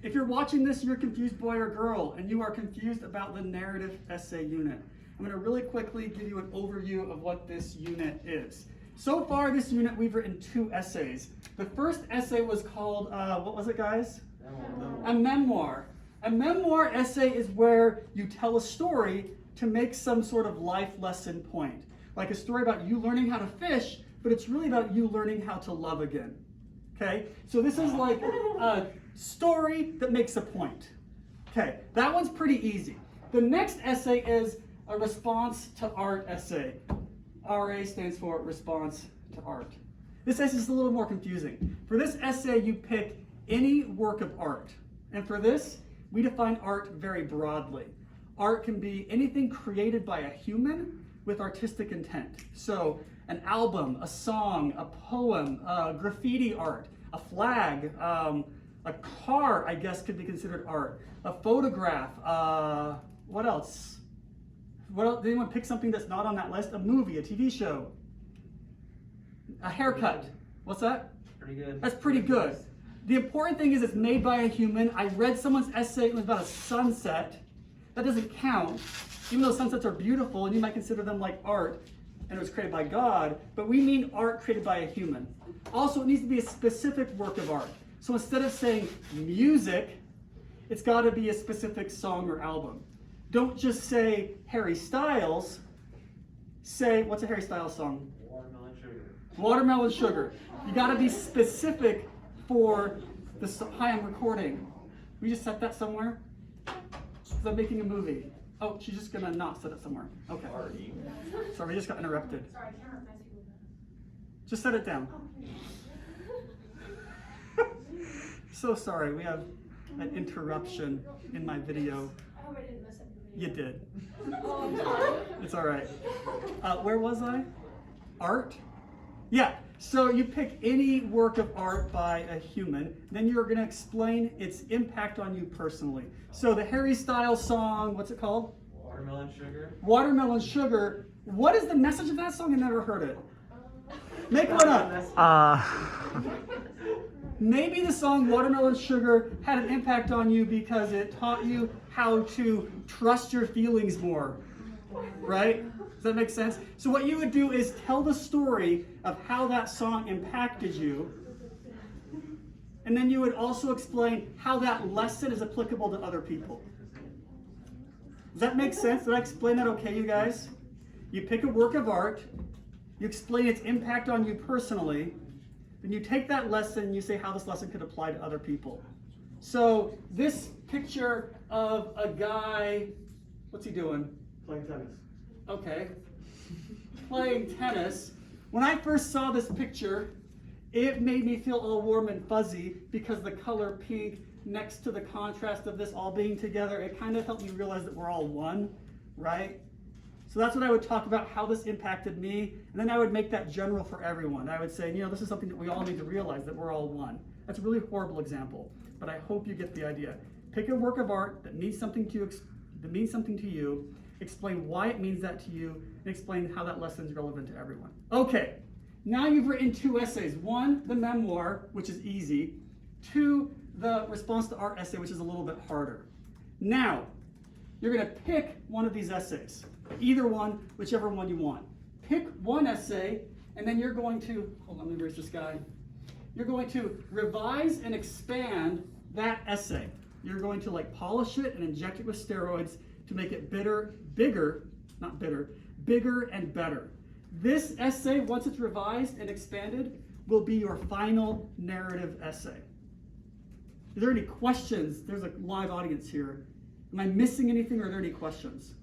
If you're watching this, you're a confused boy or girl, and you are confused about the narrative essay unit. I'm going to really quickly give you an overview of what this unit is. So far, this unit, we've written 2 essays. The first essay was called, what was it, guys? A memoir. A memoir essay is where you tell a story to make some sort of life lesson point. Like a story about you learning how to fish, but it's really about you learning how to love again. Okay? So this is like a story that makes a point. Okay, that one's pretty easy. The next essay is a response to art essay. RA stands for response to art. This essay is a little more confusing. For this essay, you pick any work of art. And for this, we define art very broadly. Art can be anything created by a human with artistic intent. So an album, a song, a poem, graffiti art, a flag, a car, I guess, could be considered art. A photograph, what else? What else? Did anyone pick something that's not on that list? A movie, a TV show, a haircut. What's that? Pretty good. That's pretty good. The important thing is it's made by a human. I read someone's essay, it was about a sunset. That doesn't count, even though sunsets are beautiful and you might consider them like art, and it was created by God, but we mean art created by a human. Also, it needs to be a specific work of art. So instead of saying music, it's got to be a specific song or album. Don't just say Harry Styles, say, what's a Harry Styles song? Watermelon Sugar. Watermelon Sugar. You got to be specific for the, hi, I'm recording. We just set that somewhere? Because I'm making a movie. Oh, she's just going to not set it somewhere. Okay. Sorry, we just got interrupted. Sorry, I can't recognize people. Just set it down. So sorry, we have an interruption in my video. I hope I didn't mess up the video. You did. Oh, I'm sorry. It's all right. Where was I? Art? Yeah. So you pick any work of art by a human, then you're going to explain its impact on you personally. So the Harry Styles song, what's it called? Watermelon Sugar. Watermelon Sugar. What is the message of that song? I never heard it. Make one up. Maybe the song Watermelon Sugar had an impact on you because it taught you how to trust your feelings more, right? Does that make sense? So what you would do is tell the story of how that song impacted you, and then you would also explain how that lesson is applicable to other people. Does that make sense? Did I explain that okay, you guys? You pick a work of art, you explain its impact on you personally, then you take that lesson and you say how this lesson could apply to other people. So this picture of a guy, what's he doing? Playing tennis. Okay. Playing tennis. When I first saw this picture, it made me feel all warm and fuzzy because the color pink next to the contrast of this all being together, it kind of helped me realize that we're all one, right? So that's what I would talk about, how this impacted me, and then I would make that general for everyone. I would say, this is something that we all need to realize, that we're all one. That's a really horrible example, but I hope you get the idea. Pick a work of art that means something to you, explain why it means that to you, and explain how that lesson is relevant to everyone. Okay, now you've written 2 essays. 1, the memoir, which is easy. 2, the response to art essay, which is a little bit harder. Now, you're going to pick one of these essays. Either one, whichever one you want. Pick one essay, and then you're going to, hold on, let me erase this guy. You're going to revise and expand that essay. You're going to polish it and inject it with steroids to make it bigger and better. This essay, once it's revised and expanded, will be your final narrative essay. Is there any questions? There's a live audience here. Am I missing anything, or are there any questions?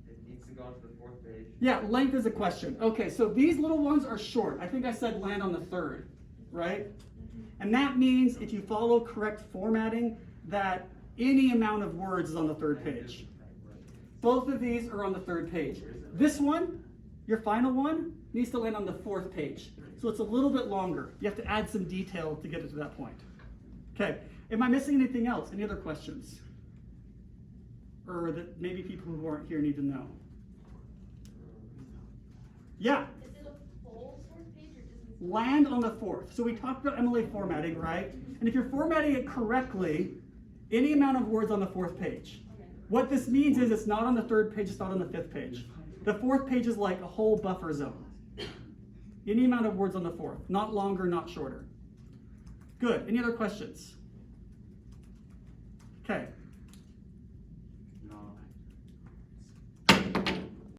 It needs to go onto the 4th page. Yeah, length is a question. Okay, so these little ones are short. I think I said land on the 3rd, right? And that means if you follow correct formatting, that any amount of words is on the 3rd page. Both of these are on the 3rd page. This one, your final one, needs to land on the 4th page. So it's a little bit longer. You have to add some detail to get it to that point. Okay, am I missing anything else? Any other questions? Or that maybe people who aren't here need to know? Yeah. Is it a full 4th page or just land on the fourth. So we talked about MLA formatting, right? And if you're formatting it correctly, any amount of words on the fourth page. What this means is it's not on the third page, it's not on the fifth page. The fourth page is like a whole buffer zone. Any amount of words on the fourth, not longer, not shorter. Good, any other questions? Okay.